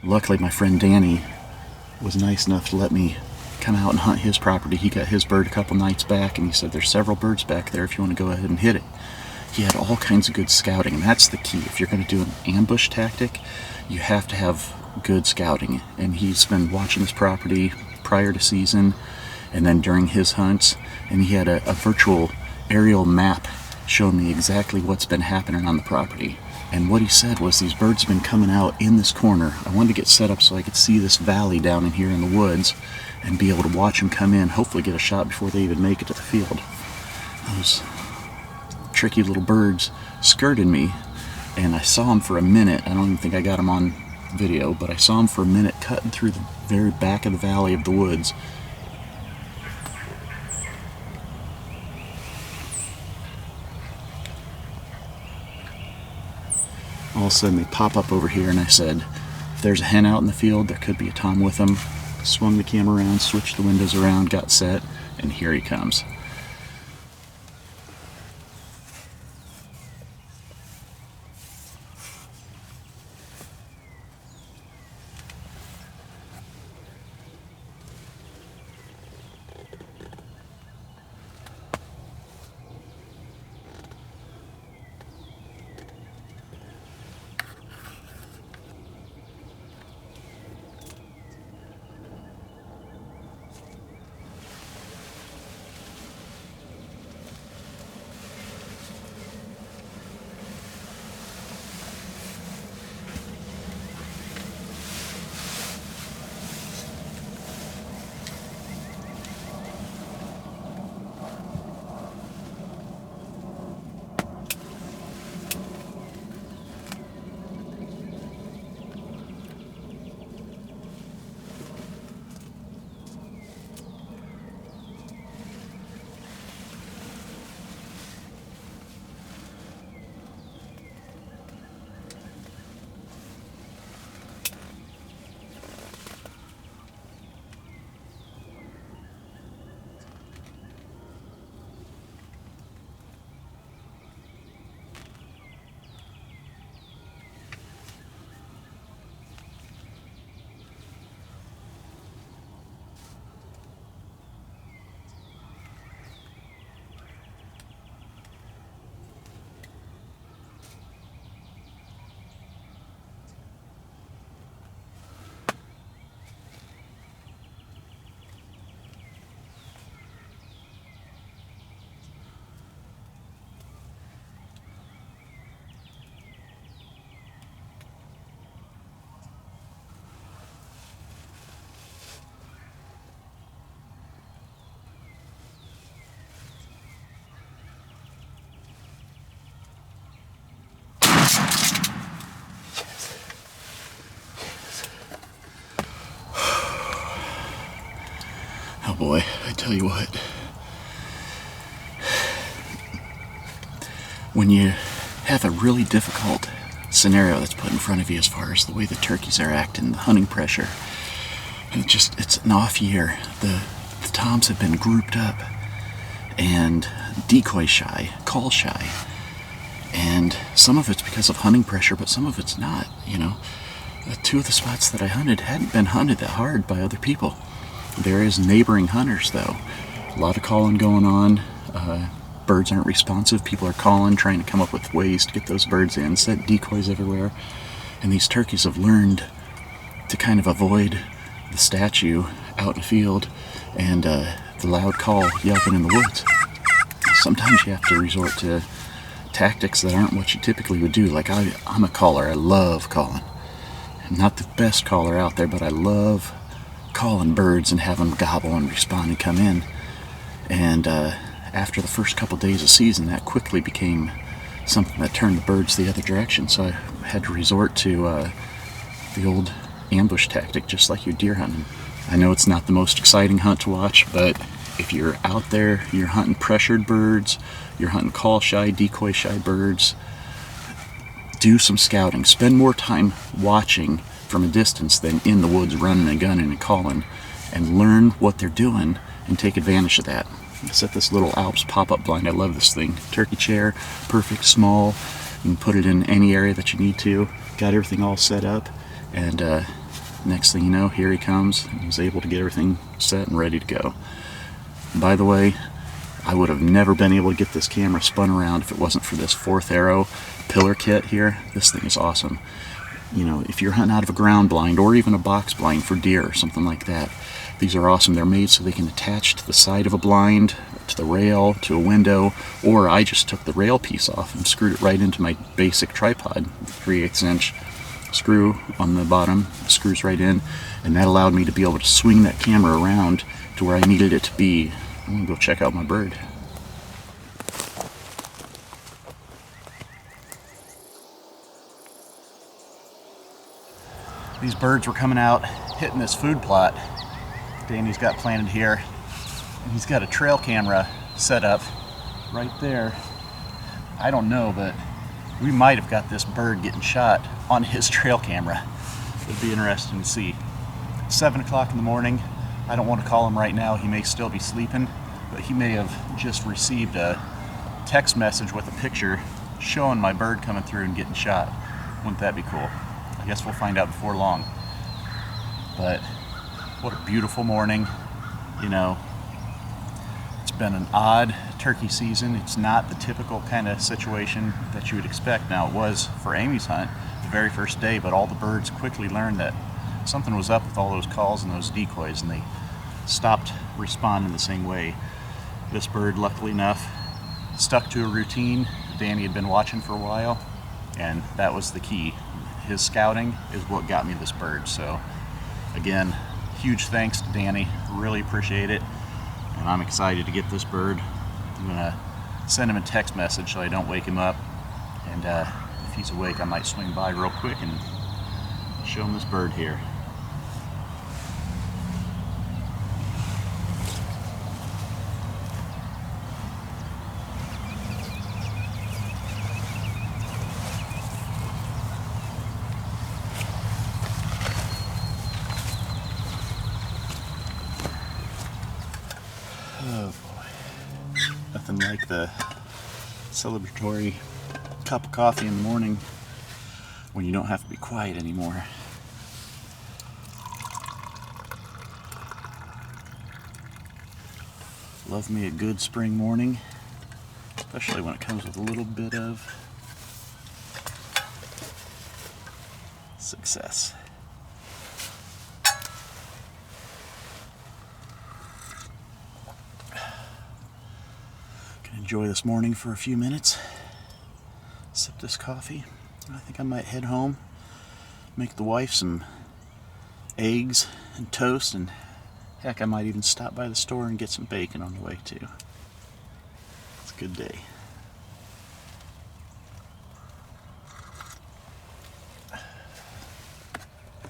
Luckily, my friend Danny was nice enough to let me come out and hunt his property. He got his bird a couple nights back, and he said there's several birds back there if you want to go ahead and hit it. He had all kinds of good scouting, and that's the key. If you're going to do an ambush tactic, you have to have good scouting. And he's been watching this property prior to season and then during his hunts, and he had a virtual aerial map showing me exactly what's been happening on the property. And what he said was these birds have been coming out in this corner. I wanted to get set up so I could see this valley down in here in the woods and be able to watch them come in, hopefully get a shot before they even make it to the field. Those tricky little birds skirted me, and I saw them for a minute. I don't even think I got them on video, but I saw them for a minute cutting through the very back of the valley of the woods. All of a sudden they pop up over here, and I said, if there's a hen out in the field, there could be a tom with them. Swung the camera around, switched the windows around, got set, and here he comes. Oh boy, I tell you what. When you have a really difficult scenario that's put in front of you as far as the way the turkeys are acting, the hunting pressure, it's an off year. The toms have been grouped up and decoy shy, call shy. And some of it's because of hunting pressure, but some of it's not, you know. Two of the spots that I hunted hadn't been hunted that hard by other people. There is neighboring hunters, though. A lot of calling going on. Birds aren't responsive. People are calling, trying to come up with ways to get those birds in. Set decoys everywhere. And these turkeys have learned to kind of avoid the statue out in the field and the loud call yelping in the woods. Sometimes you have to resort to tactics that aren't what you typically would do. Like I'm a caller. I love calling. I'm not the best caller out there, but I love calling birds and have them gobble and respond and come in. And after the first couple days of season, that quickly became something that turned the birds the other direction. So I had to resort to the old ambush tactic, just like you're deer hunting. I know it's not the most exciting hunt to watch, but if you're out there, you're hunting pressured birds, you're hunting call shy, decoy shy birds, do some scouting. Spend more time watching from a distance than in the woods running and gunning and calling, and learn what they're doing and take advantage of that. I set this little Alps pop-up blind. I love this thing. Turkey chair, perfect, small. You can put it in any area that you need to. Got everything all set up, and next thing you know, here he comes, and was able to get everything set and ready to go. And by the way, I would have never been able to get this camera spun around if it wasn't for this 4th Arrow pillar kit here. This thing is awesome. You know, if you're hunting out of a ground blind or even a box blind for deer or something like that, these are awesome. They're made so they can attach to the side of a blind, to the rail, to a window, or I just took the rail piece off and screwed it right into my basic tripod. 3/8 inch screw on the bottom, screws right in, and that allowed me to be able to swing that camera around to where I needed it to be. I'm gonna go check out my bird. These birds were coming out, hitting this food plot Danny's got planted here. And he's got a trail camera set up right there. I don't know, but we might have got this bird getting shot on his trail camera. It'd be interesting to see. 7 o'clock in the morning. I don't want to call him right now. He may still be sleeping, but he may have just received a text message with a picture showing my bird coming through and getting shot. Wouldn't that be cool? I guess we'll find out before long. But what a beautiful morning. You know, it's been an odd turkey season. It's not the typical kind of situation that you would expect. Now, it was for Amy's hunt the very first day, but all the birds quickly learned that something was up with all those calls and those decoys, and they stopped responding the same way. This bird, luckily enough, stuck to a routine Danny had been watching for a while, and that was the key. His scouting is what got me this bird. So again, huge thanks to Danny. Really appreciate it, and I'm excited to get this bird. I'm gonna send him a text message so I don't wake him up, and if he's awake I might swing by real quick and show him this bird here. Oh boy, nothing like the celebratory cup of coffee in the morning when you don't have to be quiet anymore. Love me a good spring morning, especially when it comes with a little bit of success. Enjoy this morning for a few minutes, sip this coffee. I think I might head home, make the wife some eggs and toast, and heck, I might even stop by the store and get some bacon on the way too. It's a good day.